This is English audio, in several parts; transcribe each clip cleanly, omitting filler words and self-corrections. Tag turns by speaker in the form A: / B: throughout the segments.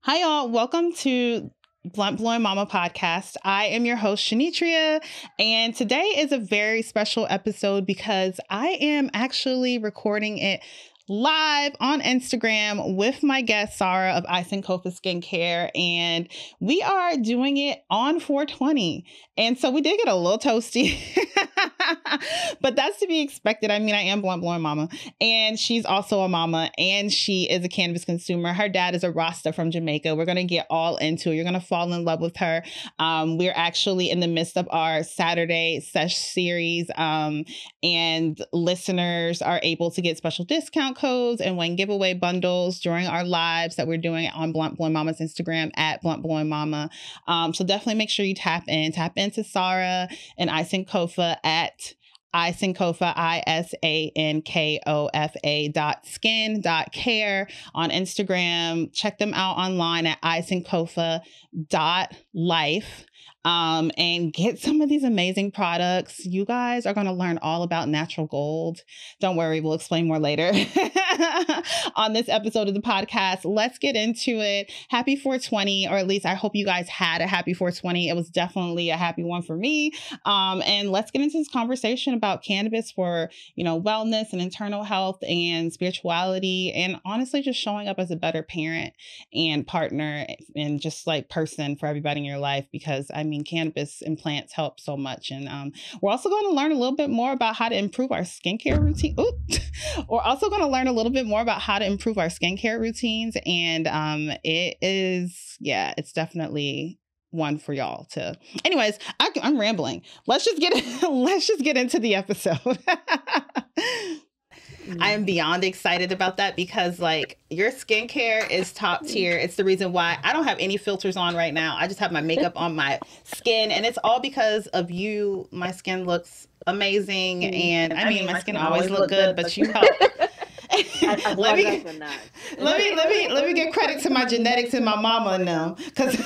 A: Hi, y'all. Welcome to Blunt Blowing Mama podcast. I am your host, Shanitria, and today is a very special episode because I am actually recording it live on Instagram with my guest, Sahra of Isanoka Skin Care, and we are doing it on 420. And so we did get a little toasty, but that's to be expected. I mean, I am Blunt Blowing Mama, and she's also a mama, and she is a cannabis consumer. Her dad is a Rasta from Jamaica. We're going to get all into it. You're going to fall in love with her. We're actually in the midst of our Saturday Sesh series, and listeners are able to get special discount codes and win giveaway bundles during our lives that we're doing on Blunt Blowing Mama's Instagram at Blunt Blowing Mama. So definitely make sure you tap into Sahra and Isanoka at Isanoka, ISANKOFA.skin.care on Instagram. Check them out online at isanoka.life. And get some of these amazing products. You guys are going to learn all about natural gold. Don't worry, we'll explain more later on this episode of the podcast. Let's get into it. Happy 420, or at least I hope you guys had a happy 420. It was definitely a happy one for me. And let's get into this conversation about cannabis for, wellness and internal health and spirituality, and honestly, just showing up as a better parent and partner and just like person for everybody in your life, because cannabis and plants help so much. And we're also going to learn a little bit more about how to improve our skincare routine. We're also going to learn a little bit more about how to improve our skincare routines. And it's definitely one for y'all to. Anyways, I'm rambling. Let's just get into the episode. I am beyond excited about that because your skincare is top tier. It's the reason why I don't have any filters on right now. I just have my makeup on my skin, and it's all because of you. My skin looks amazing, and my skin always look good, but you help. let me give credit to my genetics and my mama and them, because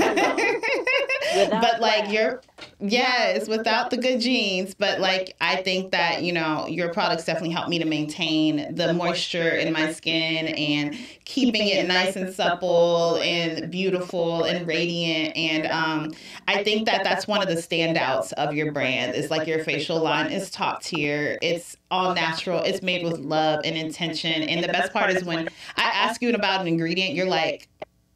A: without the good genes, but I think that your products definitely help me to maintain the moisture in my skin and keeping it nice and supple and beautiful and radiant. And I think that that's one of the standouts of your brand is your facial line is top tier. It's all natural. It's made with love and intention. And the best part is when I ask you about an ingredient, you're like,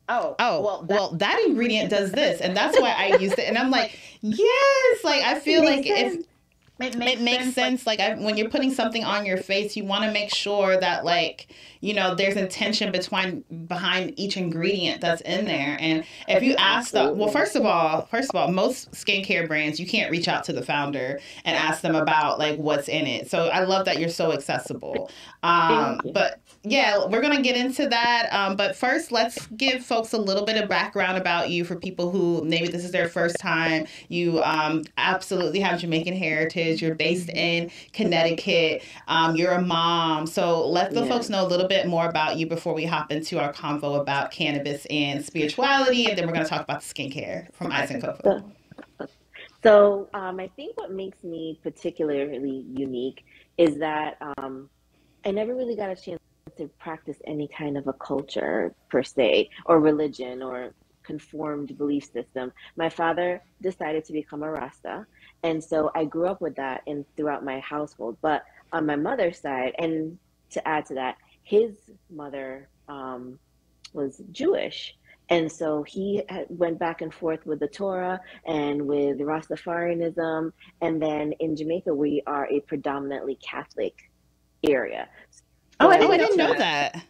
A: well, that ingredient does this, and that's why I used it. And I'm like, yes, I feel like if it makes sense. When you're putting something on your face, you want to make sure that there's intention behind each ingredient that's in there. And if you ask first of all, most skincare brands, you can't reach out to the founder and ask them about what's in it. So I love that you're so accessible. But yeah, we're going to get into that. But first, let's give folks a little bit of background about you for people who maybe this is their first time. You absolutely have Jamaican heritage. You're based in Connecticut. You're a mom. So let the folks know a little bit more about you before we hop into our convo about cannabis and spirituality. And then we're going to talk about the skincare from Isanoka.
B: So I think what makes me particularly unique is that I never really got a chance to practice any kind of a culture per se, or religion, or conformed belief system. My father decided to become a Rasta, and so I grew up with that throughout my household. But on my mother's side, and to add to that, his mother was Jewish. And so he went back and forth with the Torah and with Rastafarianism. And then in Jamaica, we are a predominantly Catholic area.
A: So I didn't know that.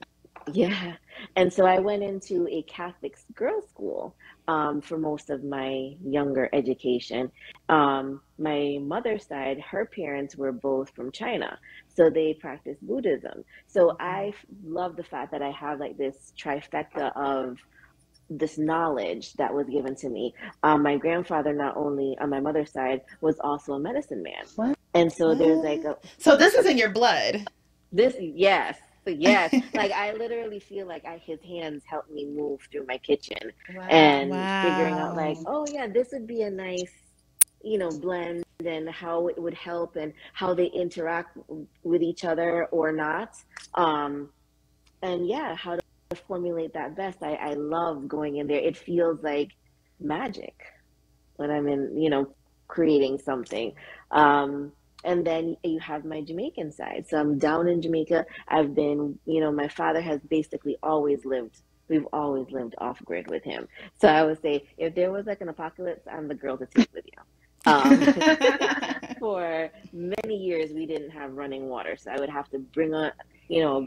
B: Yeah. And so I went into a Catholic girls' school for most of my younger education. My mother's side, her parents were both from China, so they practiced Buddhism. So I love the fact that I have this trifecta of this knowledge that was given to me. My grandfather, not only on my mother's side, was also a medicine man.
A: What?
B: And so there's
A: So this is in your blood.
B: Yes. I literally feel his hands helped me move through my kitchen.
A: Wow.
B: And figuring out this would be a nice, blend, and how it would help and how they interact with each other or not. And how to formulate that best. I love going in there. It feels like magic when I'm in, creating something. Um, and then you have my Jamaican side. So I'm down in Jamaica. I've been, my father has basically we've always lived off grid with him. So I would say if there was like an apocalypse, I'm the girl to take with you. For many years, we didn't have running water. So I would have to bring a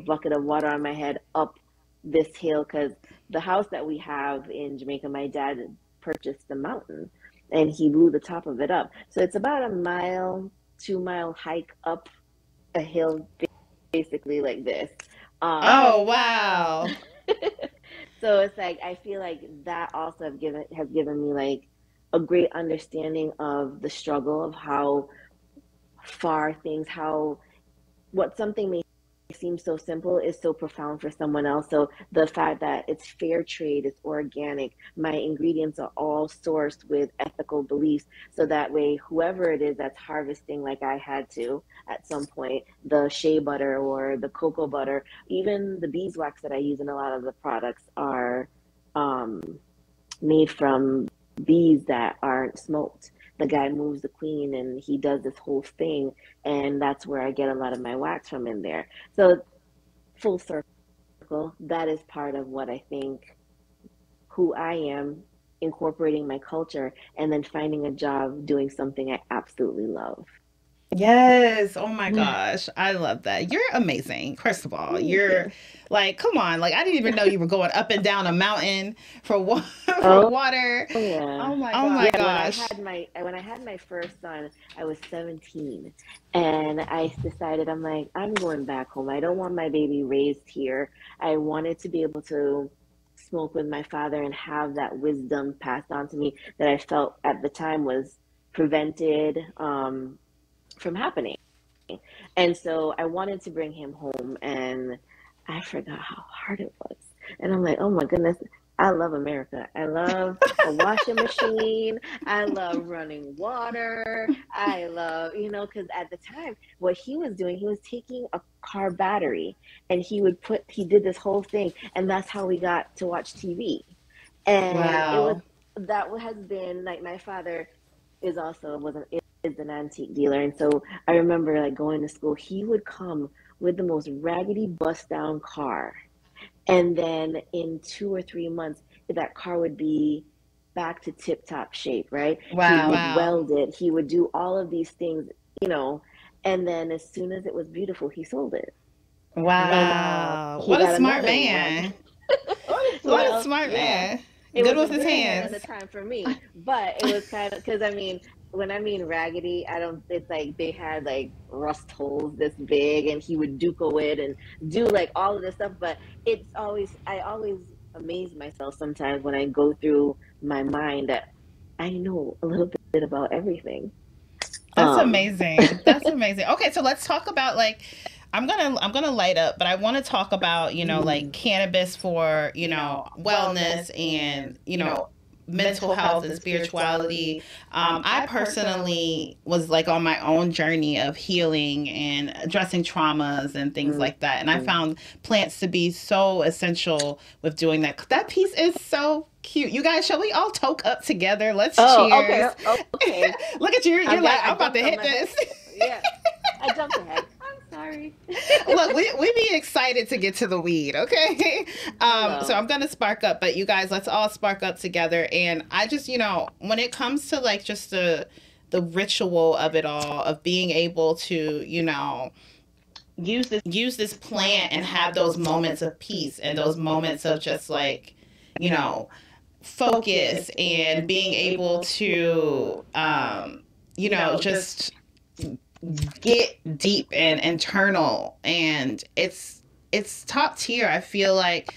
B: bucket of water on my head up this hill because the house that we have in Jamaica, my dad purchased the mountain and he blew the top of it up. So it's about a mile, 2 mile hike up a hill, basically like this.
A: Oh, wow.
B: So it's like I feel like that also has given me like a great understanding of the struggle of how far things how what something may seem so simple is so profound for someone else. So the fact that it's fair trade, it's organic, my ingredients are all sourced with ethical beliefs. So that way, whoever it is that's harvesting, like I had to at some point, the shea butter or the cocoa butter, even the beeswax that I use in a lot of the products are um, made from bees that aren't smoked. The guy moves the queen and he does this whole thing, and that's where I get a lot of my wax from in there. So full circle, that is part of what I think who I am, incorporating my culture and then finding a job doing something I absolutely love.
A: Yes. Oh my gosh. I love that. You're amazing. First of all,
B: Thank
A: you're
B: you.
A: like, come on. Like, I didn't even know you were going up and down a mountain for for
B: Oh
A: water.
B: yeah.
C: Oh my
A: Oh my
C: gosh.
B: Yeah,
A: gosh.
B: when I had my first son, I was 17 and I decided I'm like I'm going back home. I don't want my baby raised here. I wanted to be able to smoke with my father and have that wisdom passed on to me that I felt at the time was prevented from happening. And so I wanted to bring him home, and I forgot how hard it was. And I'm like, oh my goodness, I love America. I love a washing machine. I love running water. I love, because at the time, what he was doing, he was taking a car battery and he did this whole thing. And that's how we got to watch TV. And
A: Wow.
B: that has been like my father is an antique dealer, and so I remember like going to school. He would come with the most raggedy, bust down car, and then in 2 or 3 months, that car would be back to tip top shape. Right? He
C: Wow.
B: would
A: Wow.
B: weld it. He would do all of these things, you know, and then as soon as it was beautiful, he sold it, and
C: Wow.
A: Wow.
B: he
A: What a
B: got
A: smart
B: another one.
A: man. What a
B: Well,
A: smart
B: yeah,
A: man.
B: it
A: Good
B: was
A: with
B: a
A: his
B: good man at the
A: hands.
B: time for me, but it was kind of because I mean, when I mean raggedy, I don't. It's like they had like rust holes this big, and he would duco it and do like all of this stuff. But I always amaze myself sometimes when I go through my mind that I know a little bit about everything.
A: That's
B: Um,
A: amazing. That's amazing. Okay, so let's talk about like I'm gonna light up, but I want to talk about, like
B: mm,
A: cannabis for, wellness and, mental health and spirituality. I personally was like on my own journey of healing and addressing traumas and things
B: mm,
A: like that. And I
B: mm.
A: found plants to be so essential with doing that. That piece is so cute. You guys, shall we all toke up together? Let's
B: Oh, okay,
A: cheers.
B: okay.
A: Look at you. You're like,
B: I
A: I'm about to
B: jumped on
A: hit
B: my head.
A: this.
B: Yeah, I jumped ahead. I'm sorry.
A: Look, we be excited to get to the weed, okay? So
B: Hello.
A: I'm gonna spark up, but you guys, let's all spark up together. And I just, when it comes to like just the ritual of it all, of being able to,
C: Use this
A: use this
C: plant
A: plant and
C: and
A: have
C: have
A: those
C: those
A: moments
C: moments
A: of
C: of
A: peace
C: peace
A: and
C: and
A: those
C: those
A: moments
C: moments
A: of
C: of
A: just
C: just
A: like,
C: like,
A: you know, focus
C: focus
A: and
C: and
A: being
C: being
A: able
C: able to
A: to,
C: just
A: just get deep and internal, and it's top tier. I feel like,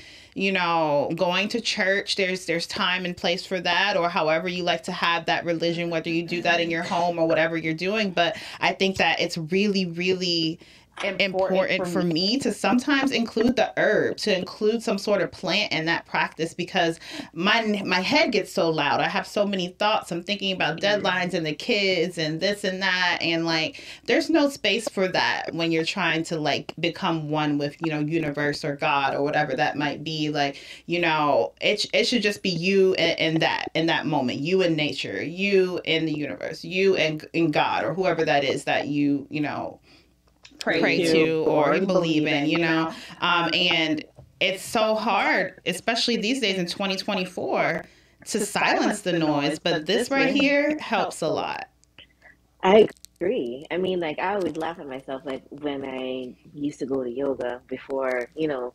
A: going to church, there's time and place for that, or however you like to have that religion, whether you do that in your home or whatever you're doing. But I think that it's really, really important for me to sometimes include the herb, to include some sort of plant in that practice, because my head gets so loud. I have so many thoughts. I'm thinking about deadlines and the kids and this and that, and like there's no space for that when you're trying to like become one with, you know, universe or God or whatever that might be. Like, you know, it should just be you and that moment, you and nature, you and the universe, you and God or whoever that is that you know pray to or you believe in, you know. And it's so hard, especially these days in 2024, to silence the noise. But this right here helps a lot.
B: I agree. I mean, like, I always laugh at myself, like, when I used to go to yoga before, you know,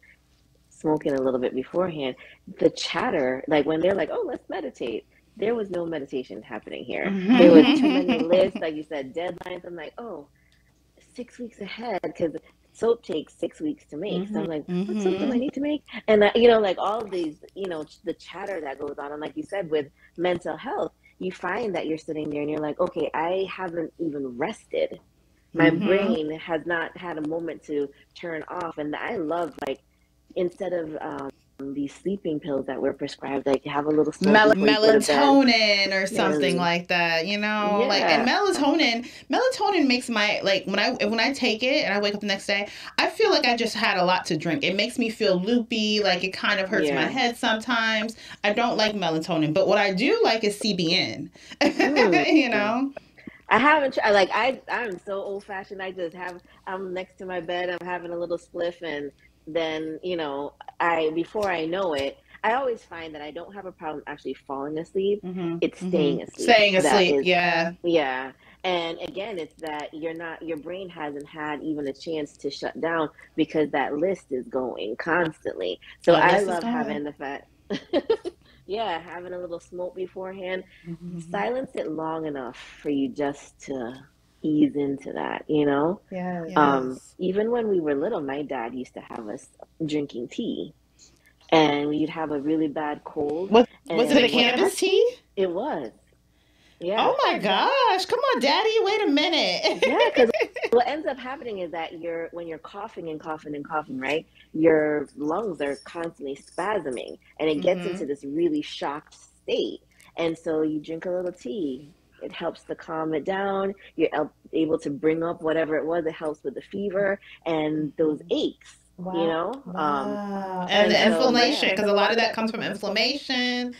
B: smoking a little bit beforehand, the chatter, like, when they're like, oh, let's meditate, there was no meditation happening here. There was too many lists, like you said, deadlines. I'm like, oh, 6 weeks ahead, because soap takes 6 weeks to make. So I'm like, what soap do I need to make? And you know, like all of these, you know, the chatter that goes on. And like you said, with mental health, you find that you're sitting there and you're like, okay, I haven't even rested. My brain has not had a moment to turn off. And I love, like, instead of these sleeping pills that were prescribed, like, have a little smoke
A: melatonin or something like that, you know. Like, and melatonin makes my, like, when I take it and I wake up the next day, I feel like I just had a lot to drink. It makes me feel loopy, like it kind of hurts my head sometimes. I don't like melatonin, but what I do like is CBN. You know,
B: I haven't tried, like, I'm so old fashioned. I'm next to my bed, I'm having a little spliff, and then, you know, before I know it, I always find that I don't have a problem actually falling asleep. It's staying asleep.
A: Staying asleep, yeah.
B: Yeah. And again, it's that your brain hasn't had even a chance to shut down because that list is going constantly. So I love having the fact, yeah, having a little smoke beforehand, silence it long enough for you just to ease into that, you know? Even when we were little, my dad used to have us drinking tea, and we'd have a really bad cold.
A: Was it a cannabis tea?
B: It was. Yeah.
A: Oh my gosh. Come on, Daddy. Wait a minute.
B: Yeah, because what ends up happening is that when you're coughing and coughing and coughing, right? Your lungs are constantly spasming, and it gets into this really shocked state. And so you drink a little tea. It helps to calm it down. You're able to bring up whatever it was. It helps with the fever and those aches, you know?
A: And the inflammation, because a lot of that comes from inflammation.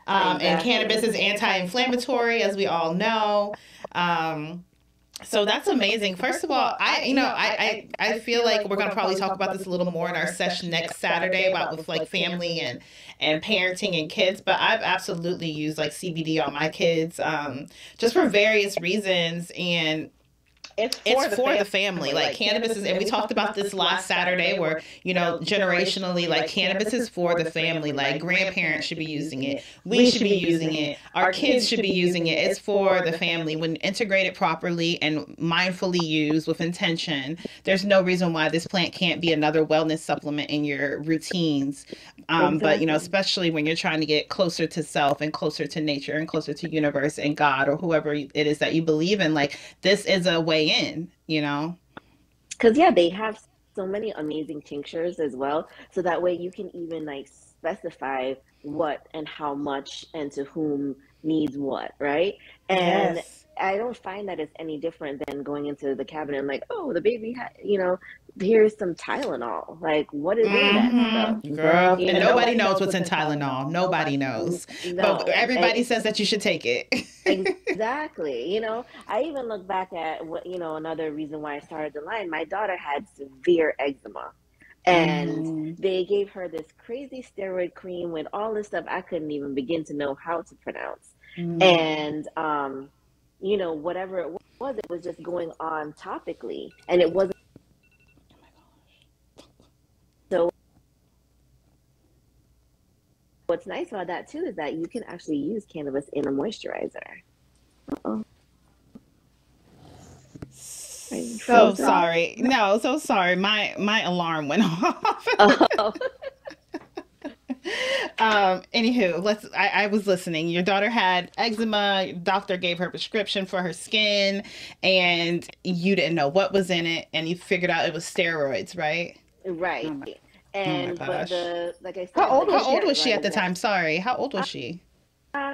A: And cannabis is anti-inflammatory, as we all know. So that's amazing. First of all, I feel like we're going to probably talk about this a little more in our session next Saturday about with like family and parenting and kids. But I've absolutely used like CBD on my kids, just for various reasons. And it's for the family. Like, cannabis is, and we talked about this last Saturday, where, you know, generationally, like, cannabis is for the family. Like, grandparents should be using it. We should be using it. Our kids should be using it. It's for the family. When integrated properly and mindfully used with intention, there's no reason why this plant can't be another wellness supplement in your routines. But, you know, especially when you're trying to get closer to self and closer to nature and closer to universe and God or whoever it is that you believe in, like, this is a way in, you know?
B: Because, yeah, they have so many amazing tinctures as well. So that way you can even, like, specify what and how much and to whom needs what, right? And I don't find that it's any different than going into the cabinet and like, oh, the baby, you know, here's some Tylenol. Like, what is in that stuff?
A: Girl, and nobody knows what's in Tylenol. Nobody knows. No. But everybody says that you should take it.
B: Exactly. You know, I even look back at what, you know, another reason why I started the line. My daughter had severe eczema. And they gave her this crazy steroid cream with all this stuff I couldn't even begin to know how to pronounce. And, you know, whatever it was just going on topically. And it wasn't. So what's nice about that, too, is that you can actually use cannabis in a moisturizer. Uh-oh.
A: So sorry. No, so sorry. My alarm went off. Anywho, I was listening. Your daughter had eczema. Doctor gave her prescription for her skin, and you didn't know what was in it, and you figured out it was steroids, right?
B: Right.
A: Oh my
B: And but
A: gosh.
B: like I
C: How
B: said,
C: old
B: like
C: was
A: How
C: she
A: old
C: at
A: was
C: the
A: she
C: time?
A: at the time? Sorry. How old was she?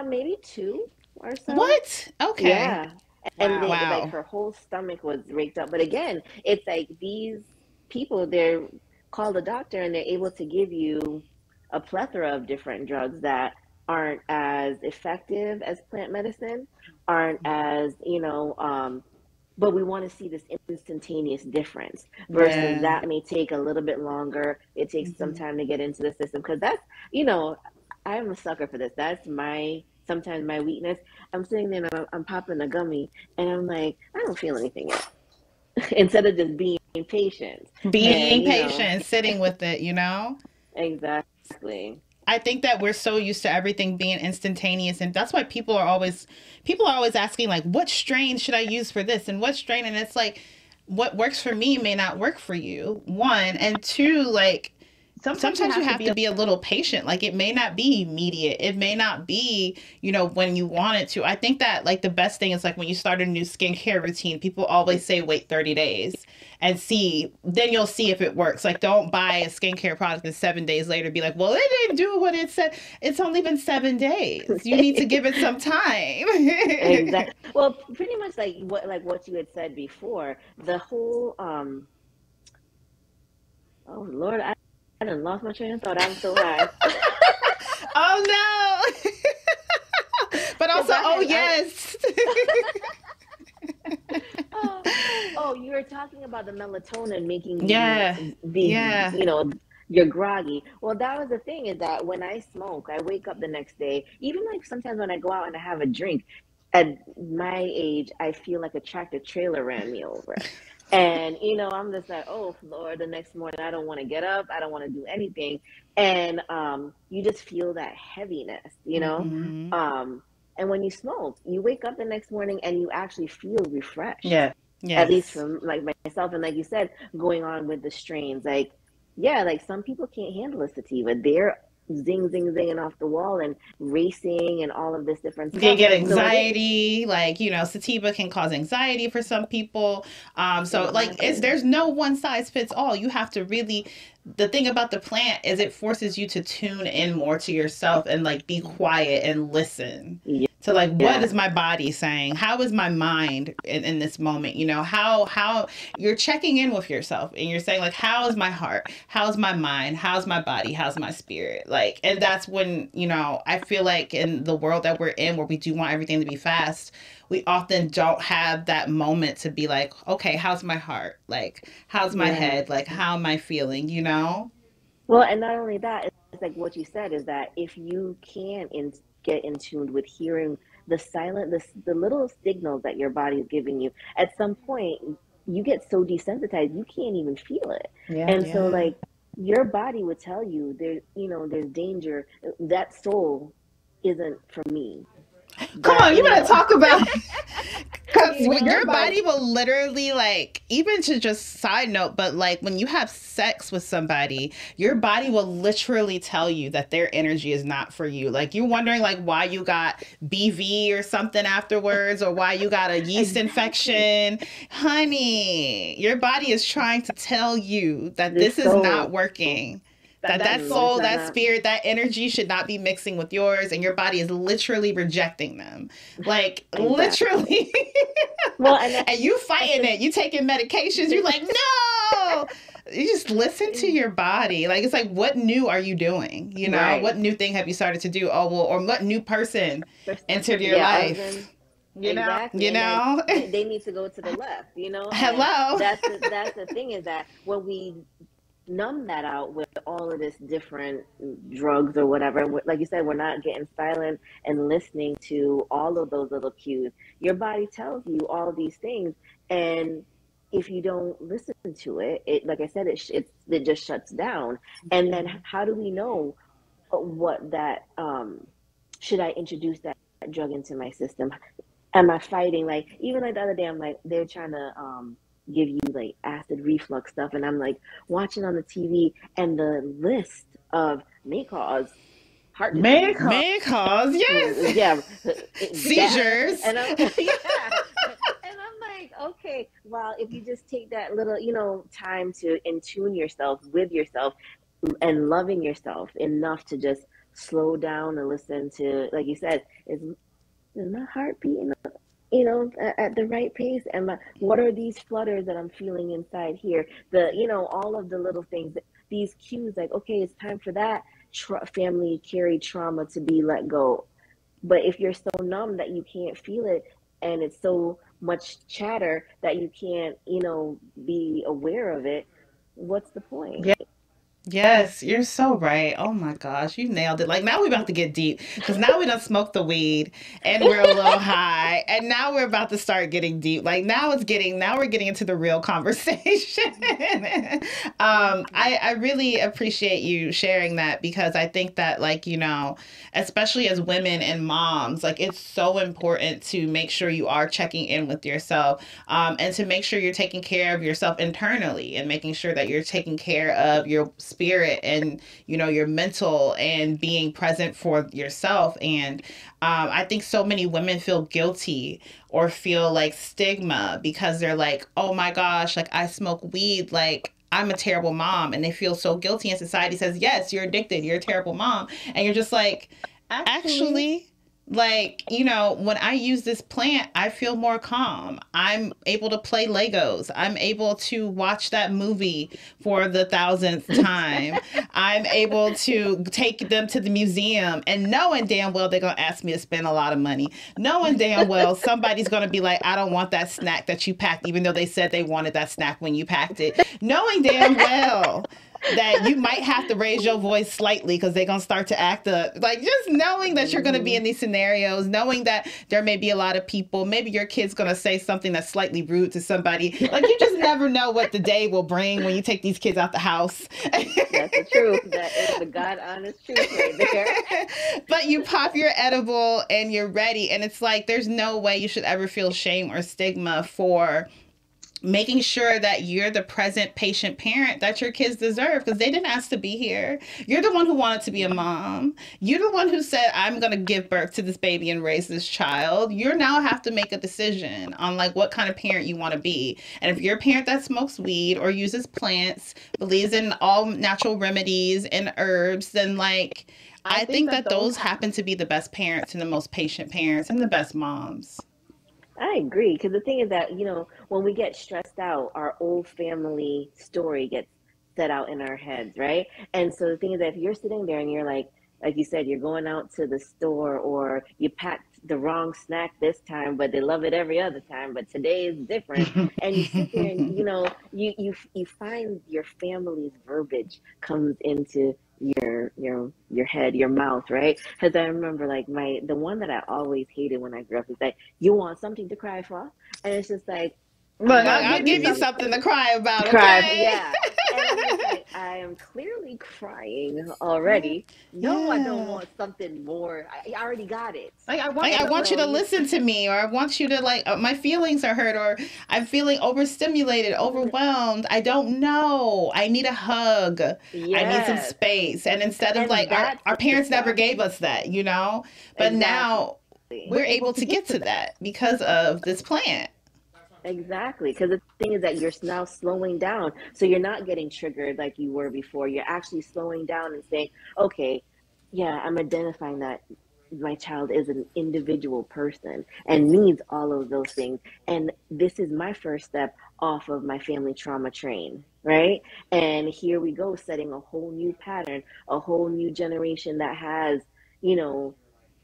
B: maybe two or so.
A: What? Okay.
B: Yeah. And
C: Wow.
B: they like
A: Wow.
B: her whole stomach was raked up. But again, it's like these people, they're called a doctor and they're able to give you a plethora of different drugs that aren't as effective as plant medicine, aren't as, but we want to see this instantaneous difference versus
A: Yeah.
B: that may take a little bit longer. It takes some
A: Mhm.
B: time to get into the system because that's, you know, I'm a sucker for this. That's my sometimes my weakness. I'm sitting there and I'm popping a gummy and I'm like, I don't feel anything yet. Instead of just being patient
A: Being
B: and
A: patient, sitting with it, you know?
B: exactly.
A: I think that we're so used to everything being instantaneous, and that's why people are always asking like, what strain should I use for this and what strain, and it's like what works for me may not work for you. One, and two, like
C: Sometimes you
A: sometimes you
C: have to
A: have
C: be
A: to
C: a
A: be a little patient. Like it may not be immediate. It may not be, when you want it to. I think that like the best thing is like when you start a new skincare routine, people always say wait 30 days and see, then you'll see if it works. Like don't buy a skincare product and 7 days later be like, well, it didn't do what it said. It's only been 7 days. You need to give it some time.
B: Exactly. Well, pretty much like what you had said before, the whole oh Lord, I done lost my train of thought. I'm so high.
A: Oh no. But
B: Because
A: also,
B: I
A: oh
B: had I
A: yes.
B: oh, oh, you were talking about the melatonin making you
A: Yeah.
B: be,
A: Yeah.
B: you're groggy. Well, that was the thing is that when I smoke, I wake up the next day, even like sometimes when I go out and I have a drink, at my age, I feel like a tractor trailer ran me over. And, I'm just like, oh, Lord, the next morning, I don't want to get up. I don't want to do anything. And you just feel that heaviness,
A: Hmm.
B: and when you smoke, you wake up the next morning and you actually feel refreshed.
C: yeah.
B: At least
A: Yes.
B: from like myself, and like you said, going on with the strains, like yeah, like some people can't handle a sativa. They're zing zing zinging off the wall and racing and all of this different
A: They
B: stuff.
A: get
B: So it is
A: anxiety, like, sativa can cause anxiety for some people. So like
B: exactly.
A: there's no one size fits all. You have to really, the thing about the plant is it forces you to tune in more to yourself and like be quiet and listen to like what is
B: Yeah,
A: my body saying, how is my mind in this moment, how you're checking in with yourself and you're saying like how is my heart, how's my mind, how's my body, how's my spirit, like, and that's when I feel like in the world that we're in where we do want everything to be fast, we often don't have that moment to be like, okay, how's my heart, like how's my
B: yeah.
A: head, like how am I feeling.
B: Well, and not only that, it's like what you said is that if you can get in tune with hearing the little signals that your body is giving you, at some point you get so desensitized you can't even feel it.
C: Yeah.
B: And so
A: Yeah.
B: like your body would tell you there's danger. That soul isn't for me.
A: Come
B: That,
A: on, you better talk about, because
B: you know,
A: your
C: Everybody.
A: body will literally, like, even to just side note, but like when you have sex with somebody, your body will literally tell you that their energy is not for you. Like you're wondering like why you got BV or something afterwards, or why you got a yeast
B: exactly.
A: infection. Honey, your body is trying to tell you that
B: This
A: this is not
B: soul.
A: working. That
C: That
A: that
B: This
A: soul,
C: soul.
B: is
A: that
B: not.
A: spirit, that energy should not be mixing with yours, and your body is literally rejecting them. Like
B: Exactly.
A: literally.
B: Well, and
A: And you
B: that's
A: fighting
B: the
A: it. You taking medications. You're like, no. You just listen to your body. Like it's like, what new are you doing?
B: right.
A: What new thing have you started to do? Oh well, or what new person entered your
B: Yeah, other than
A: life?
C: You know.
B: exactly,
A: You
B: and then
A: know?
B: they need to go to the left, and
A: Hello.
B: that's the thing is that when we numb that out with all of this different drugs or whatever, like you said, we're not getting silent and listening to all of those little cues. Your body tells you all these things, and if you don't listen to it, like I said, it just shuts down. And then how do we know what that should I introduce that drug into my system? Am I fighting? Like even like the other day, I'm like they're trying to give you like acid reflux stuff, and I'm like watching on the TV, and the list of may cause heart
C: May
B: disease.
A: May cause, yes.
B: Yeah,
A: Seizures.
B: and I'm yeah, and I'm like, okay, well, if you just take that little, time to in tune yourself with yourself and loving yourself enough to just slow down and listen to, like you said, is my heart beating, at the right pace? What are these flutters that I'm feeling inside here? All of the little things, these cues, like, okay, it's time for that family carried trauma to be let go. But if you're so numb that you can't feel it, and it's so much chatter that you can't, be aware of it, what's the point?
A: Yes, you're so right. Oh my gosh, you nailed it. Like now we're about to get deep because now we done smoked the weed and we're a little high, and now we're about to start getting deep. Like now we're getting into the real conversation. I really appreciate you sharing that because I think that especially as women and moms, like it's so important to make sure you are checking in with yourself, and to make sure you're taking care of yourself internally and making sure that you're taking care of your spirit and your mental and being present for yourself. And I think so many women feel guilty or feel like stigma because they're like, oh my gosh, like I smoke weed, like I'm a terrible mom, and they feel so guilty, and society says, yes, you're addicted, you're a terrible mom, and you're just like, actually, like, when I use this plant, I feel more calm. I'm able to play Legos. I'm able to watch that movie for the 1000th time. I'm able to take them to the museum, and knowing damn well they're going to ask me to spend a lot of money. Knowing damn well somebody's going to be like, I don't want that snack that you packed, even though they said they wanted that snack when you packed it. Knowing damn well that you might have to raise your voice slightly because they're going to start to act up. Like, just knowing that you're going to be in these scenarios, knowing that there may be a lot of people, maybe your kid's going to say something that's slightly rude to somebody. Like, you just never know what the day will bring when you take these kids out the house.
B: That's the truth. That is the God honest truth right there.
A: But you pop your edible and you're ready. And it's like, there's no way you should ever feel shame or stigma for making sure that you're the present patient parent that your kids deserve, because they didn't ask to be here. You're the one who wanted to be a mom. You're the one who said, I'm going to give birth to this baby and raise this child. You now have to make a decision on like what kind of parent you want to be. And if you're a parent that smokes weed or uses plants, believes in all natural remedies and herbs, then like I think that those happen to be the best parents and the most patient parents and the best moms.
B: I agree, because the thing is that, when we get stressed out, our old family story gets set out in our heads, right? And so the thing is that if you're sitting there and you're like you said, you're going out to the store, or you packed the wrong snack this time, but they love it every other time, but today is different. And you sit there and, you find your family's verbiage comes into your head, your mouth, right? Because I remember like the one that I always hated when I grew up is like, you want something to cry for? And it's just like,
A: look, I'll give you something to cry about, okay?
B: Yeah. And I'm just like, I am clearly crying already. No, I don't want something more. I already got it.
A: Like, I want you to listen to me, or I want you to like, my feelings are hurt, or I'm feeling overstimulated, overwhelmed. I don't know. I need a hug. Yes. I need some space. And instead of like, our parents never gave us that, But now we're able to get to that because of this plant.
B: Exactly, because the thing is that you're now slowing down, so you're not getting triggered like you were before. You're actually slowing down and saying, okay, yeah, I'm identifying that my child is an individual person and needs all of those things, and this is my first step off of my family trauma train, right? And here we go, setting a whole new pattern, a whole new generation that has,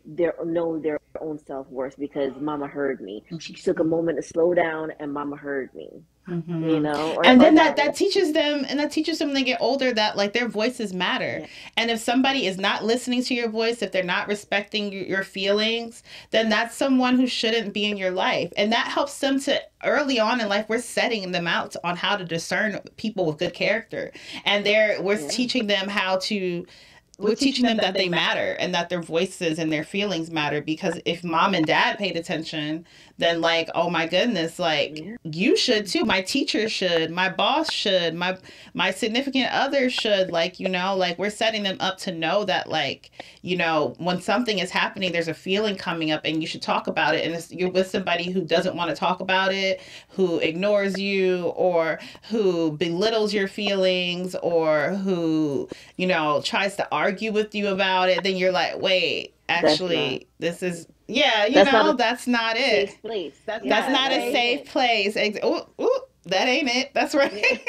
B: their own self-worth because mama heard me. She took a moment to slow down and mama heard me.
A: Mm-hmm. And then that teaches them, and that teaches them when they get older that like their voices matter. Yeah. And if somebody is not listening to your voice, if they're not respecting your feelings, then that's someone who shouldn't be in your life. And that helps them to, early on in life, we're setting them out on how to discern people with good character. And we're teaching them how to we're teaching them that they matter and that their voices and their feelings matter, because if mom and dad paid attention, then like, oh my goodness, like you should too. My teacher should, my boss should, my significant other should, like, you know, like we're setting them up to know that, like, you know, when something is happening, there's a feeling coming up and you should talk about it. And if you're with somebody who doesn't want to talk about it, who ignores you, or who belittles your feelings, or who, you know, tries to argue with you about it, then you're like, wait, actually, this is, yeah, you know, that's not it.
B: Safe place.
A: That's not a safe place. Ooh, that ain't it. That's right.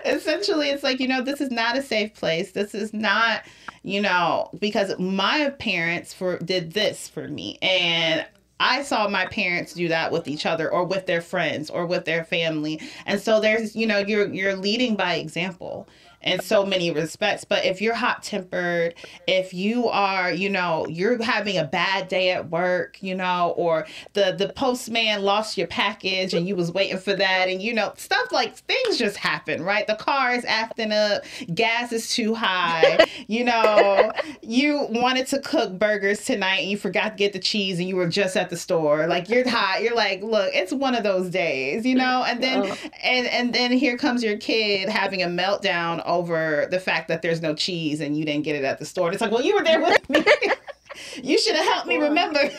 A: Essentially, it's like, you know, this is not a safe place. This is not, you know, because my parents did this for me, and I saw my parents do that with each other, or with their friends, or with their family. And so there's, you know, you're leading by example in so many respects. But if you're hot tempered, if you are, you know, you're having a bad day at work, you know, or the postman lost your package and you was waiting for that, and, you know, stuff like, things just happen, right? The car is acting up, gas is too high, you know, you wanted to cook burgers tonight and you forgot to get the cheese and you were just at the store. Like, you're hot. You're like, look, it's one of those days, you know, and then, and then here comes your kid having a meltdown over the fact that there's no cheese and you didn't get it at the store. And it's like, well, you were there with me. You should have helped me remember.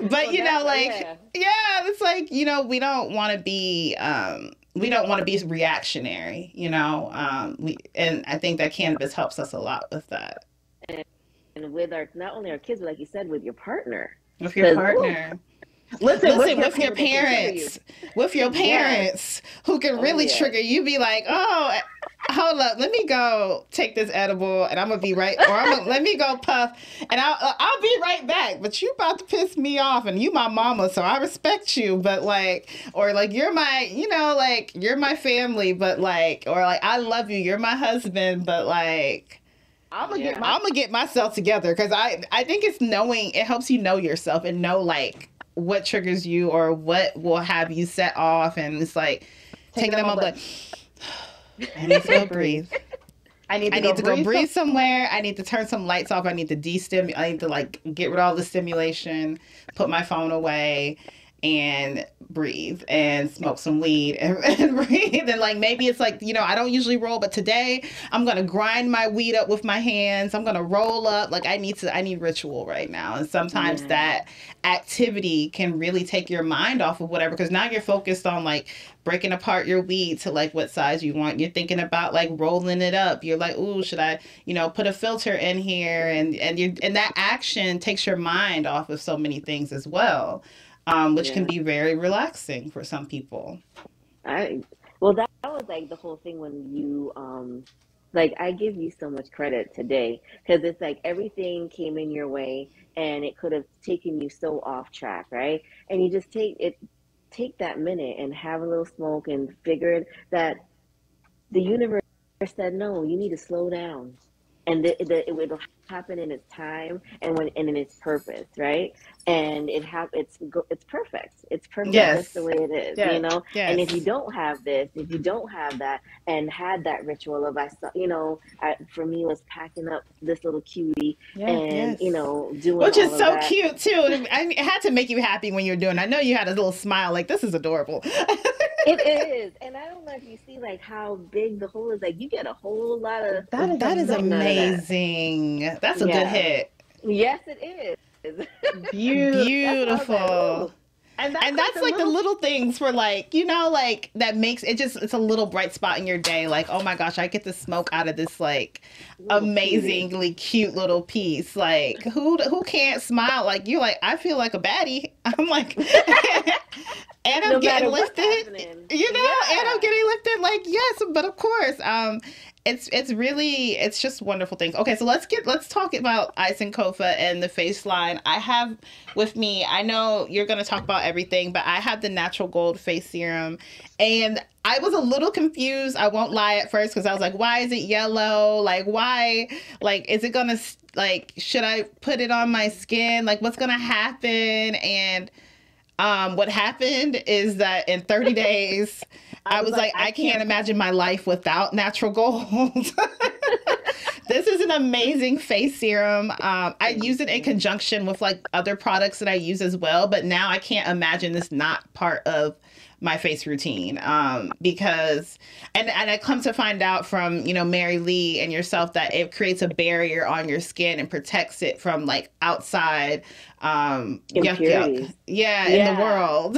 A: But, you know, like, yeah, it's like, you know, we don't want to be reactionary, you know, and I think that cannabis helps us a lot with that.
B: And with not only our kids, but like you said, with your partner.
A: With your partner. Ooh. Listen, with your parents, who can really trigger you. Be like, oh, hold up, let me go take this edible, and I'm gonna be right, or let me go puff, and I'll be right back. But you about to piss me off, and you my mama, so I respect you. But like, or like, you're my, you know, like, you're my family, but like, or like, I love you, you're my husband, but like, I'm gonna get myself together, because I think it's knowing, it helps you know yourself and know like what triggers you or what will have you set off. And it's like taking them up, like, I need to go breathe. I need to go breathe somewhere. I need to turn some lights off. I need to destimulate. I need to like get rid of all the stimulation, put my phone away, and breathe, and smoke some weed, and breathe. And like, maybe it's like, you know, I don't usually roll, but today I'm going to grind my weed up with my hands. I'm going to roll up. Like, I need ritual right now. And sometimes that activity can really take your mind off of whatever, because now you're focused on like breaking apart your weed to like what size you want. You're thinking about like rolling it up. You're like, ooh, should I, you know, put a filter in here? And that action takes your mind off of so many things as well. Which can be very relaxing for some people.
B: Well, that was like the whole thing when you, like, I give you so much credit today, because it's like everything came in your way and it could have taken you so off track, right? And you just take that minute and have a little smoke and figured that the universe said, no, you need to slow down. And it will happen in its time and in its purpose, right? And it's perfect. It's perfect just the way it is, you know? Yes. And if you don't have this, if you don't have that, and had that ritual of, for me, it was packing up this little cutie you know, doing
A: which is so
B: that.
A: cute too. It had to make you happy when you're doing it. I know you had a little smile like, this is adorable.
B: It is. And I don't know if you see like how big the hole is. Like, you get a whole lot of
A: that is amazing. That's a good hit.
B: Yes, it is.
A: Beautiful. And that's like the little things for like, you know, like that makes it just, it's a little bright spot in your day. Like, oh my gosh, I get to smoke out of this like amazingly cute little piece. Like, who can't smile? Like, you're like, I feel like a baddie. I'm like, and I'm getting lifted, you know, and I'm getting lifted. Like, yes, but of course, it's just wonderful things. Okay, so let's talk about Isanoka and the face line. I have with me, I know you're going to talk about everything, but I have the natural gold face serum, and I was a little confused. I won't lie at first, because I was like, why is it yellow? Like, why? Like, is it going to, like, should I put it on my skin? Like, what's going to happen? And What happened is that in 30 days, I was like, I can't imagine my life without natural gold. This is an amazing face serum. I use it in conjunction with like other products that I use as well, but now I can't imagine this not part of my face routine, because and I come to find out from Mary Lee and yourself that it creates a barrier on your skin and protects it from like outside yuck, yeah, in the world.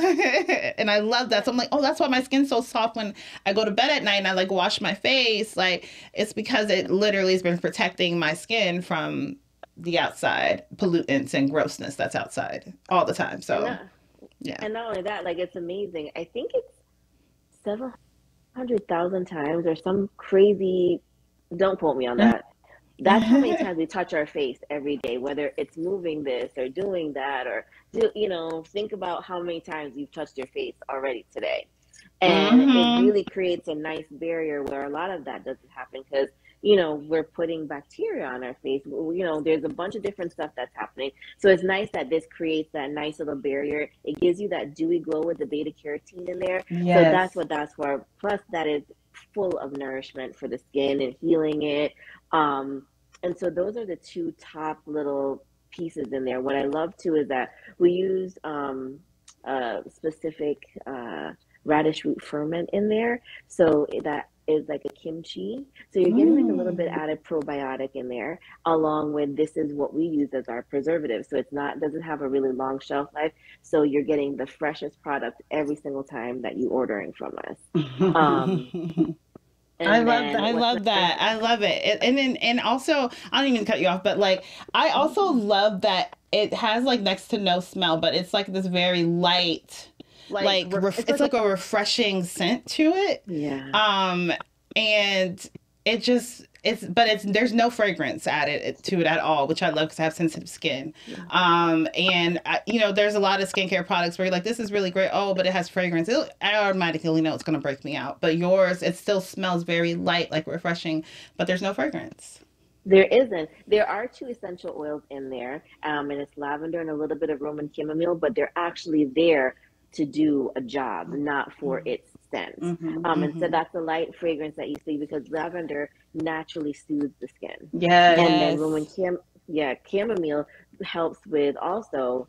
A: And I love that. So I'm like, oh, that's why my skin's so soft when I go to bed at night and I like wash my face. Like, it's because it literally has been protecting my skin from the outside pollutants and grossness that's outside all the time. So yeah.
B: And not only that, like, it's amazing. I think it's 700,000 times or some crazy, don't quote me on that. That's how many times we touch our face every day, whether it's moving this or doing that, or think about how many times you've touched your face already today. And it really creates a nice barrier where a lot of that doesn't happen because we're putting bacteria on our face. There's a bunch of different stuff that's happening. So it's nice that this creates that nice little barrier. It gives you that dewy glow with the beta carotene in there. Yes. So that's what that's for. Plus, that is full of nourishment for the skin and healing it. And so those are the two top little pieces in there. What I love too is that we use specific radish root ferment in there. So that is like a kimchi. So you're getting like a little bit added probiotic in there, along with this is what we use as our preservative. So doesn't have a really long shelf life. So you're getting the freshest product every single time that you're ordering from us.
A: I love that. I love it. And also, I don't even cut you off, but like, I also love that it has like next to no smell, but it's like this very light, it's like a refreshing scent to it.
B: Yeah.
A: And there's no fragrance added to it at all, which I love because I have sensitive skin. And there's a lot of skincare products where you're like, this is really great. Oh, but it has fragrance. I automatically know it's going to break me out. But yours, it still smells very light, like refreshing, but there's no fragrance.
B: There isn't. There are 2 essential oils in there, and it's lavender and a little bit of Roman chamomile, but they're actually there to do a job, not for its scent. And so that's a light fragrance that you see because lavender naturally soothes the skin.
A: Yes.
B: And then Roman chamomile helps with also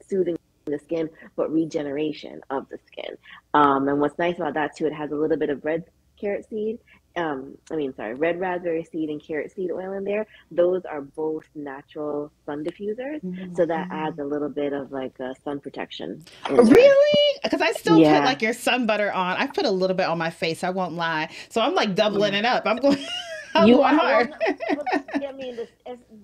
B: soothing the skin, but regeneration of the skin. And what's nice about that too, it has a little bit of red raspberry seed and carrot seed oil in there. Those are both natural sun diffusers. So that adds a little bit of like sun protection.
A: Really? Because I still put like your sun butter on. I put a little bit on my face, I won't lie. So I'm like doubling it up. I'm going hard.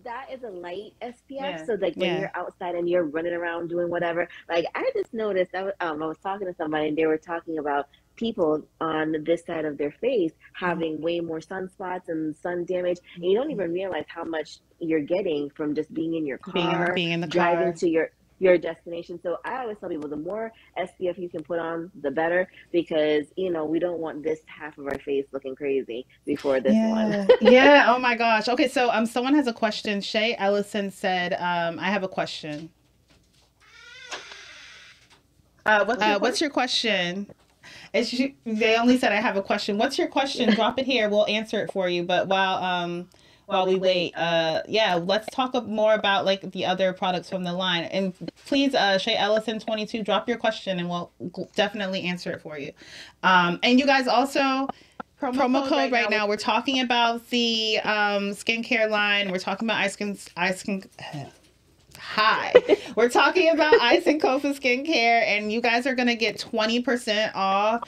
B: That is a light SPF. So like when you're outside and you're running around doing whatever, like I just noticed, I was talking to somebody and they were talking about people on this side of their face having way more sunspots and sun damage, and you don't even realize how much you're getting from just being in your car,
A: being in the
B: driving
A: car
B: to your destination. So I always tell people the more SPF you can put on, the better, because we don't want this half of our face looking crazy before this one.
A: Yeah. Oh my gosh. Okay, so someone has a question. Shay Ellison said, I have a question. What's your question? They only said I have a question. What's your question? Drop it here. We'll answer it for you. But while we wait, let's talk more about like the other products from the line. And please, Shay Ellison 22, drop your question and we'll definitely answer it for you. And you guys also promo code right now. We're talking about the skincare line. We're talking about we're talking about Isanoka Skin Care, and you guys are going to get 20% off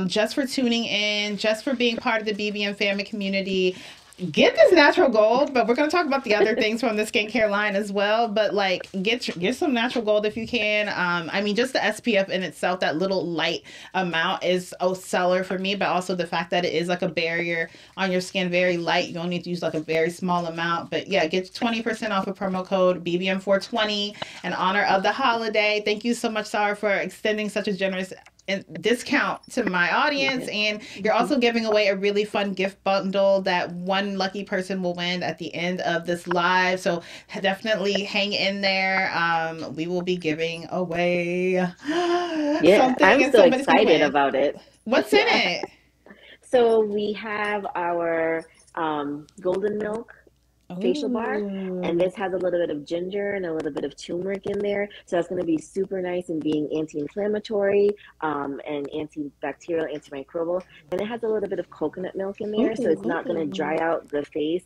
A: just for tuning in, just for being part of the BBM family community. Get this natural gold, but we're going to talk about the other things from the skincare line as well. But like, get some natural gold if you can. Just the SPF in itself, that little light amount is a seller for me, but also the fact that it is like a barrier on your skin, very light. You only need to use like a very small amount. But yeah, get 20% off with promo code BBM420 in honor of the holiday. Thank you so much, Sahra, for extending such a generous discount to my audience, and you're also giving away a really fun gift bundle that one lucky person will win at the end of this live. So definitely hang in there. We will be giving away
B: Yeah,
A: something,
B: I'm
A: and
B: so
A: somebody's gonna
B: excited
A: win.
B: about it.
A: What's in
B: Yeah.
A: it?
B: So we have our golden milk facial bar, and
A: Oh,
B: this has a little bit of ginger and a little bit of turmeric in there. So that's going to be super nice and being anti-inflammatory, and antibacterial, antimicrobial. And it has a little bit of coconut milk in there, so it's not going to dry
A: ooh.
B: out the face.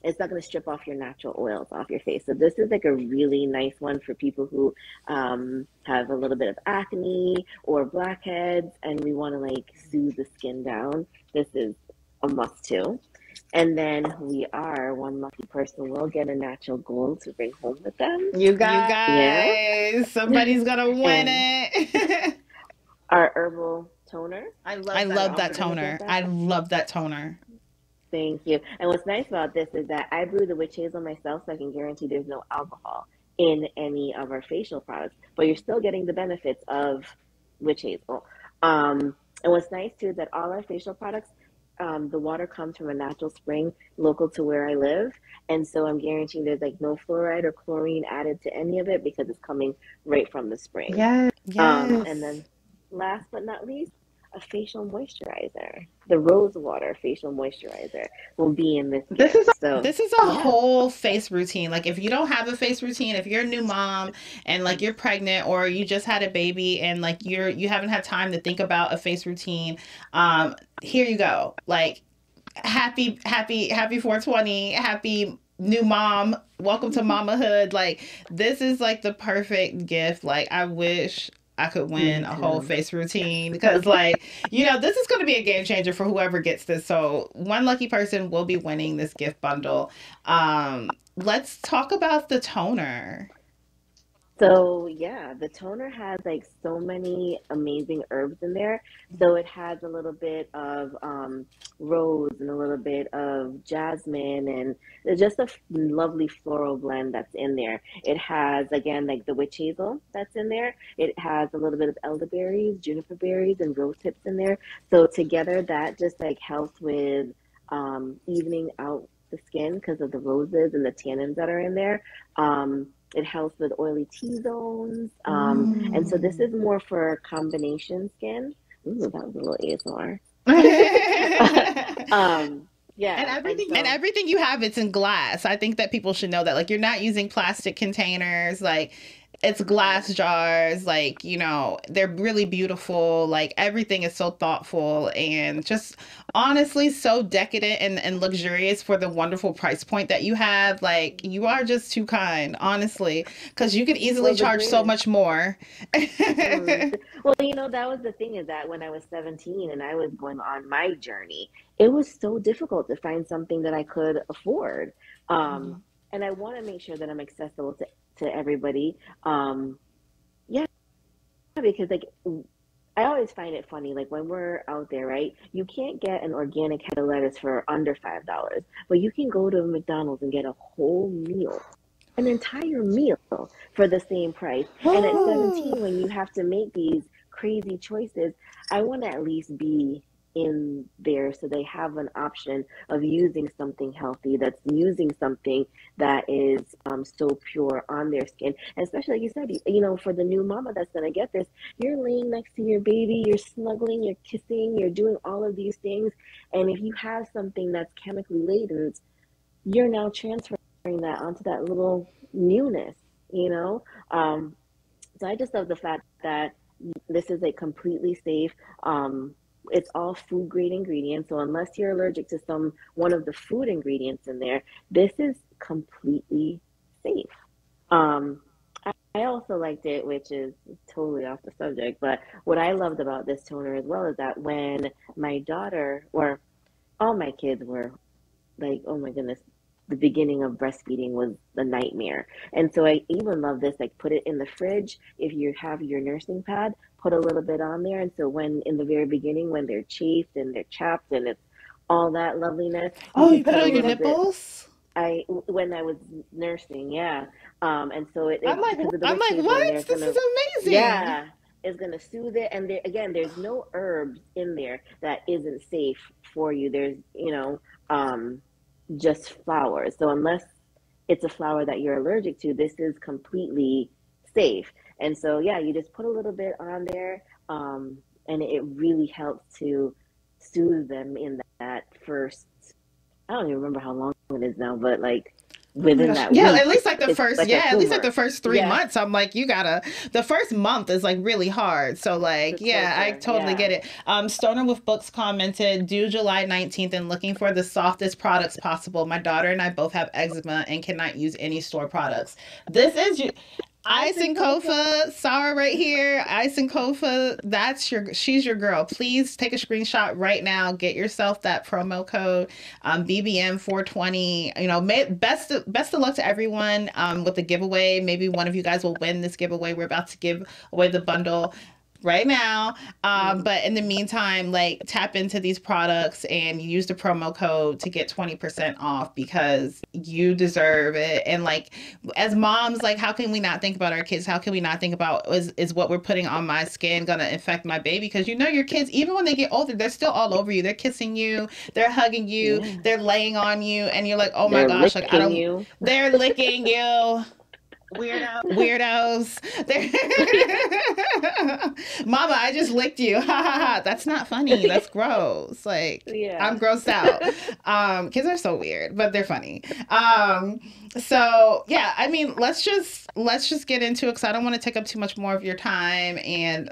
B: It's not going to strip off your natural oils off your face. So this is like a really nice one for people who have a little bit of acne or blackheads, and we want to like soothe the skin down. This is a must too. And then one lucky person will get a natural gold to bring home with them.
C: You
A: You
C: guys.
B: Yeah.
A: guys, somebody's gonna win
B: And
A: it.
B: our herbal toner.
C: I
A: I
C: love
B: You're
C: that
A: love
B: also
A: that
B: going to
C: toner.
B: get
A: toner.
B: that.
A: I love that toner.
B: Thank you. And what's nice about this is that I brew the witch hazel myself, so I can guarantee there's no alcohol in any of our facial products, but you're still getting the benefits of witch hazel. And what's nice too is that all our facial products, the water comes from a natural spring local to where I live. And so I'm guaranteeing there's like no fluoride or chlorine added to any of it because it's coming right from the spring.
C: Yes.
B: And
A: Yes.
B: then last but not least, a facial moisturizer. The rose water facial moisturizer will be in this
C: This
B: gift.
C: is
B: So,
A: This is a
B: yeah.
A: whole face routine. Like if you don't have a face routine, if you're a new mom and like you're pregnant or you just had a baby and like you haven't had time to think about a face routine, here you go. Like happy 420, happy new mom, welcome to mamahood. Like this is like the perfect gift. Like I wish I could
B: Me
A: win a whole
B: too.
A: face routine because like this is going to be a game changer for whoever gets this. So one lucky person will be winning this gift bundle. Let's talk about the toner.
B: So yeah, the toner has like so many amazing herbs in there. So it has a little bit of rose and a little bit of jasmine, and it's just a lovely floral blend that's in there. It has again like the witch hazel that's in there. It has a little bit of elderberries, juniper berries, and rose hips in there. So together that just like helps with evening out the skin because of the roses and the tannins that are in there. It helps with oily T zones. And so this
A: Mm.
B: is more for combination skin. Ooh, that was a little ASMR.
A: And
B: Yeah, and so
A: everything you have, it's in glass. I think that people should know that. Like, you're not using plastic containers. Like, it's glass jars. Like, they're really beautiful. Like, everything is so thoughtful and just honestly so decadent and luxurious for the wonderful price point that you have. Like, you are just too kind, honestly, because you could easily
B: well, the
A: charge so
B: greatest.
A: much more.
B: Well, that was the thing is that when I was 17 and I was going on my journey, it was so difficult to find something that I could afford. Um, and I want to make sure that I'm accessible to everybody. Um, yeah, because like I always find it funny, like when we're out there, right? You can't get an organic head of lettuce for under $5, but you can go to McDonald's and get a whole meal, an entire meal for the same price. And at
A: Oh.
B: 17, when you have to make these crazy choices, I want to at least be in there so they have an option of using something healthy, that's using something that is so pure on their skin. And especially like you said, for the new mama that's going to get this, you're laying next to your baby, you're snuggling, you're kissing, you're doing all of these things. And if you have something that's chemically laden, you're now transferring that onto that little newness, you know? Um, so I just love the fact that this is a completely safe, it's all food grade ingredients. So unless you're allergic to one of the food ingredients in there, this is completely safe. Um, I also liked it, which is totally off the subject, but what I loved about this toner as well is that when my daughter or all my kids were like, oh my goodness, the beginning of breastfeeding was a nightmare. And so I even love this, like put it in the fridge. If you have your nursing pad, put a little bit on there. And so when in the very beginning, when they're chafed and they're chapped and it's all that loveliness, you
A: Oh,
B: can
A: you put
B: put
A: it
B: a
A: on your
B: little bit.
A: nipples?
B: When I was nursing, yeah. And so
C: I'm like,
B: because of the
A: I'm
B: witch
A: like,
B: hazel in there,
A: what?
B: it's
A: This
B: gonna,
A: is amazing.
B: yeah, is going to soothe it. And there, again, there's no herbs in there that isn't safe for you. There's, just flowers. So unless it's a flower that you're allergic to, this is completely safe. And so, yeah, you just put a little bit on there, and it really helps to soothe them in that first, I don't even remember how long it is now, but like
A: Oh my
B: within
A: gosh.
B: that
A: Yeah,
B: week,
A: at least like the
B: it's
A: first,
B: like a
A: yeah, at least like the
B: tumor.
A: first three
B: Yeah,
A: months. I'm like, the first month is like really hard. So
B: the
A: like, yeah, I
B: torture.
A: totally
B: Yeah.
A: get it. Stoner with Books commented, due July 19th and looking for the softest products possible. My daughter and I both have eczema and cannot use any store products. This is you. Ice and Kofa, Sahra right here. Ice and Kofa, she's your girl. Please take a screenshot right now. Get yourself that promo code, BBM 420. Best of luck to everyone with the giveaway. Maybe one of you guys will win this giveaway. We're about to give away the bundle right now. But in the meantime, like tap into these products and use the promo code to get 20% off because you deserve it. And like as moms, like how can we not think about our kids? How can we not think about is what we're putting on my skin gonna affect my baby? Because your kids, even when they get older, they're still all over you. They're kissing you, they're hugging you,
B: Yeah.
A: they're laying on you, and you're like, oh my
B: They're
A: gosh, like I
B: licking
A: don't
B: you.
A: they're licking you. Weirdos. Mama, I just licked you. Ha ha ha. That's not funny. That's gross. Like
B: Yeah.
A: I'm grossed out. Kids are so weird, but they're funny. So yeah, I mean, let's just get into it because I don't want to take up too much more of your time. And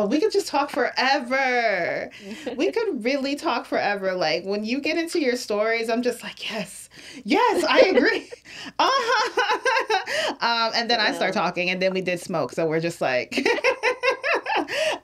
A: we could just talk forever. We could really talk forever. Like when you get into your stories, I'm just like, yes, I agree. And then I start
B: Yeah.
A: talking, and then we did smoke, so we're just like.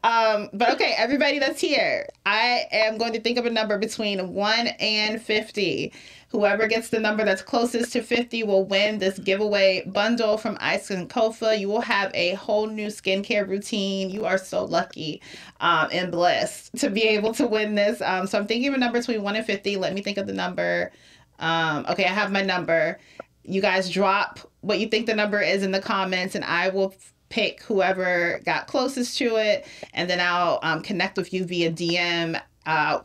A: But okay, everybody that's here, I am going to think of a number between 1 and 50. Whoever gets the number that's closest to 50 will win this giveaway bundle from Ice and Kofa. You will have a whole new skincare routine. You are so lucky and blessed to be able to win this. So I'm thinking of a number between 1 and 50. Let me think of the number. Okay, I have my number. You guys drop what you think the number is in the comments, and I will pick whoever got closest to it, and then I'll connect with you via DM,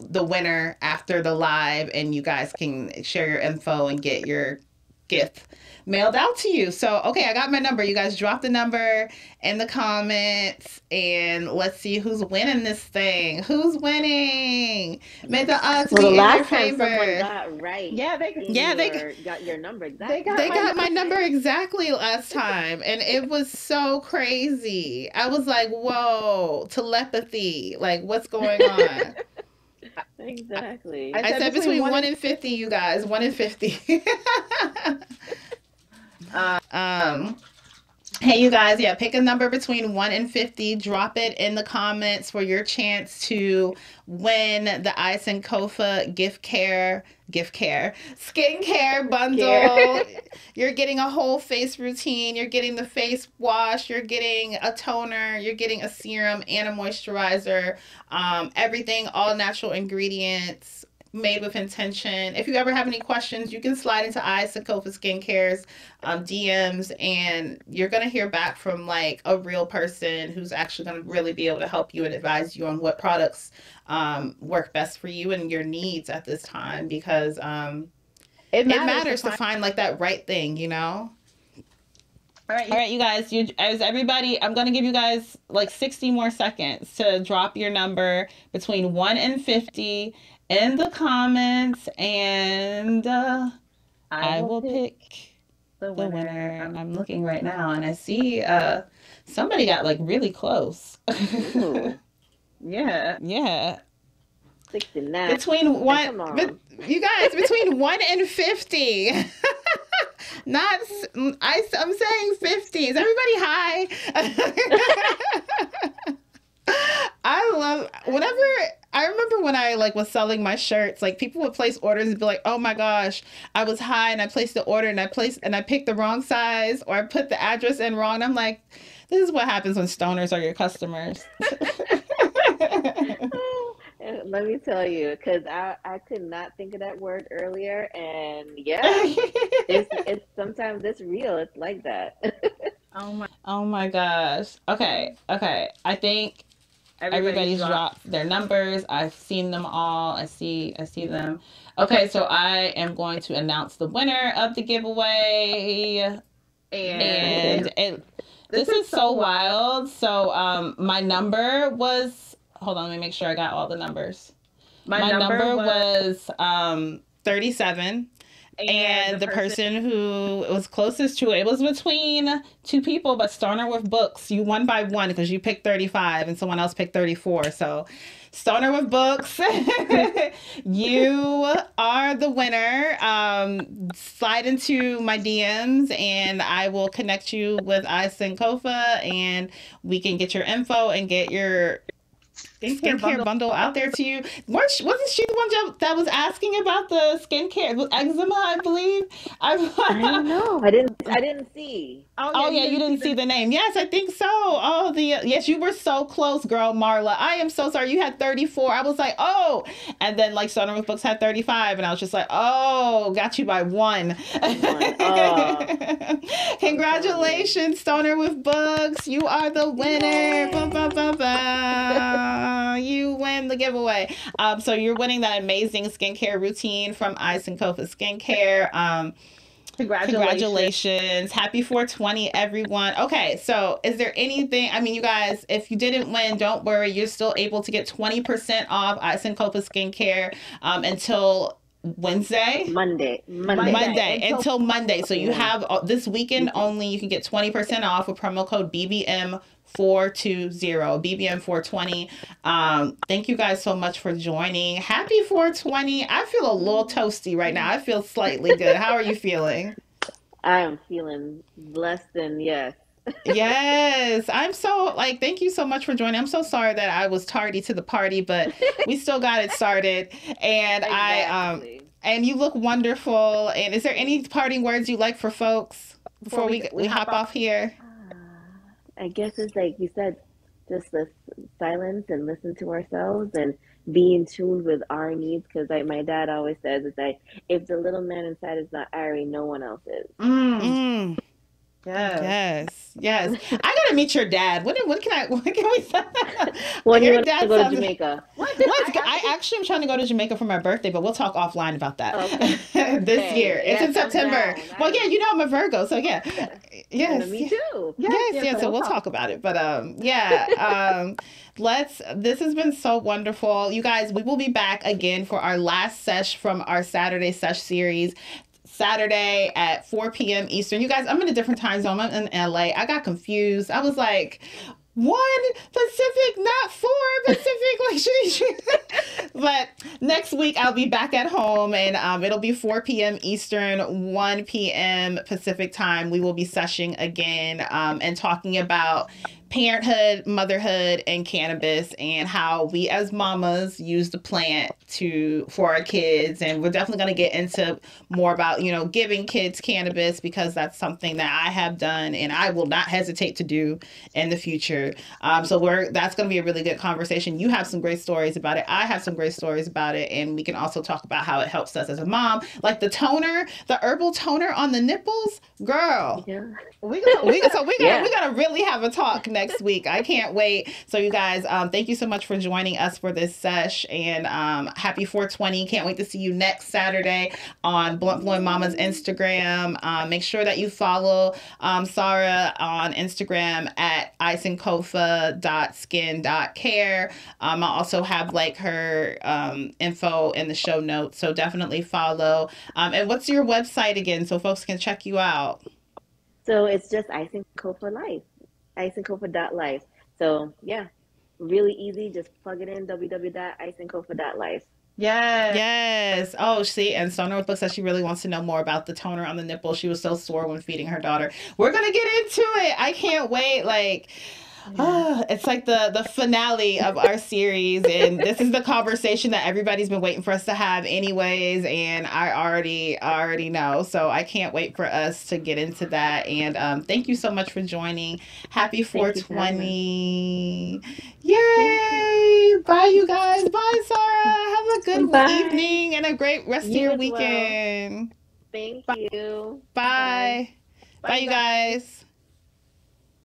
A: the winner after the live, and you guys can share your info and get your gift mailed out to you. So, okay, I got my number. You guys drop the number in the comments, and let's see who's winning this thing. Who's winning? May the odds
B: Well,
A: be
B: the
A: in your
B: last time someone
A: favor.
B: got right
C: Yeah,
B: got your number
C: they
B: exactly.
A: They
C: my
A: got my
C: number.
A: number exactly last time, and it was so crazy. I was like, whoa, telepathy. Like, what's going on?
B: Exactly.
C: I
A: I
C: said
A: said
C: between
A: between 1
C: 1
A: and 50, you guys. 1 and 50. um, Hey, you guys, yeah, pick a number between 1 and 50. Drop it in the comments for your chance to win the Ice and Kofa skincare
B: Care.
A: bundle. You're getting a whole face routine. You're getting the face wash. You're getting a toner. You're getting a serum and a moisturizer. Everything, all natural ingredients. Made with intention. If you ever have any questions, you can slide into Isanoka Skin Care's DMs, and you're gonna hear back from like a real person who's actually gonna really be able to help you and advise you on what products work best for you and your needs at this time, because
C: It
A: it
C: matters to
A: matters to
C: find.
A: find like that right thing, you know.
C: All right,
A: All right, you guys, as everybody, I'm going to give you guys like 60 more seconds to drop your number between 1 and 50 in the comments, and I will pick
C: the
A: the
C: winner.
A: winner. I'm looking right now, and I see somebody got like really close.
B: Ooh,
C: Yeah.
A: Yeah.
B: 69.
A: Between one,
B: Come
A: but
B: on.
A: you guys, between 1 and 50. Not, I'm saying 50. Is everybody high? I remember when I like was selling my shirts, like people would place orders and be like, oh my gosh, I was high and I placed the order and I picked the wrong size, or I put the address in wrong. And I'm like, this is what happens when stoners are your customers.
B: Let me tell you, because I could not think of that word earlier, and yeah, it's sometimes it's real. It's like that.
C: Oh my.
A: Oh my gosh. Okay. Okay. I think everybody's dropped their numbers. I've seen them all. I see them. Okay, so I am going to announce the winner of the giveaway.
B: I'm excited.
A: This is so wild. So my number was, hold on, let me make sure I got all the numbers. My number was 37. And the person who was closest to it was between two people, but Stoner with Books. You won by one because you picked 35 and someone else picked 34. So, Stoner with Books, you are the winner. Slide into my DMs and I will connect you with Isanoka and we can get your info and get your skincare bundle out there to you. Wasn't she the one that was asking about the skincare? It was eczema, I believe.
B: I don't know. I didn't see.
A: Oh yeah, you didn't see the name. Yes, I think so. Oh, yes, you were so close, girl, Marla. I am so sorry. You had 34. I was like, oh, and then like Stoner with Books had 35, and I was just like, oh, got you by one. Oh. Congratulations, Stoner with Books. You are the winner. Ba, ba, ba, ba. You win the giveaway. So you're winning that amazing skincare routine from Isanoka Skin Care. Congratulations. Happy 420, everyone. Okay, so is there anything, I mean, you guys, if you didn't win, don't worry. You're still able to get 20% off Isanoka Skin Care until Wednesday?
B: Monday.
A: Until Monday. So you have this weekend only. You can get 20% off with promo code BBM420, BBM 420. Thank you guys so much for joining. Happy 420. I feel a little toasty right now. I feel slightly good. How are you feeling?
B: I am feeling blessed and yes.
A: Yes, I'm so thank you so much for joining. I'm so sorry that I was tardy to the party, but we still got it started. And
B: exactly.
A: And you look wonderful. And is there any parting words you like for folks before we hop off here?
B: I guess it's like you said, just the silence and listen to ourselves and be in tune with our needs. Because like my dad always says, it's like if the little man inside is not Ari, no one else is.
A: Yes. I gotta meet your dad. When can we say?
B: When your dad go to Jamaica?
A: I actually am trying to go to Jamaica for my birthday, but we'll talk offline about that. Okay. This year. It's in September. Well, yeah, you know I'm a Virgo, so yeah. Yes.
B: Me too.
A: Yes. So we'll talk about it. But this has been so wonderful. You guys, we will be back again for our last sesh from our Saturday sesh series. Saturday at 4 p.m. Eastern. You guys, I'm in a different time zone. I'm in LA. I got confused. I was like, 1 Pacific, not 4 Pacific. But next week I'll be back at home and it'll be 4 p.m. Eastern, 1 p.m. Pacific time. We will be seshing again and talking about parenthood, motherhood, and cannabis, and how we as mamas use the plant for our kids. And we're definitely going to get into more about, giving kids cannabis, because that's something that I have done and I will not hesitate to do in the future. So that's going to be a really good conversation. You have some great stories about it. I have some great stories about it. And we can also talk about how it helps us as a mom. Like the toner, the herbal toner on the nipples, girl. Yeah. We gotta really have a talk next week. I can't wait. So you guys, thank you so much for joining us for this sesh, and happy 420. Can't wait to see you next Saturday on Blunt Blowing Mama's Instagram. Make sure that you follow Sahra on Instagram at isanoka.skin.care. I'll also have her info in the show notes, so definitely follow. And what's your website again so folks can check you out?
B: So it's just Isanoka Life, isanoka.life. So yeah, really easy. Just plug it in, www.isanoka.life.
A: Yes. Oh, see, and Stoner with Books says she really wants to know more about the toner on the nipple. She was so sore when feeding her daughter. We're gonna get into it. I can't wait. It's like the finale of our series, and this is the conversation that everybody's been waiting for us to have anyways, and I already know, so I can't wait for us to get into that. And thank you so much for joining. Happy 420. Yay. Bye, you guys. Bye, Sahra. Have a good evening and a great rest of your weekend.
B: Thank you.
A: Bye, you guys.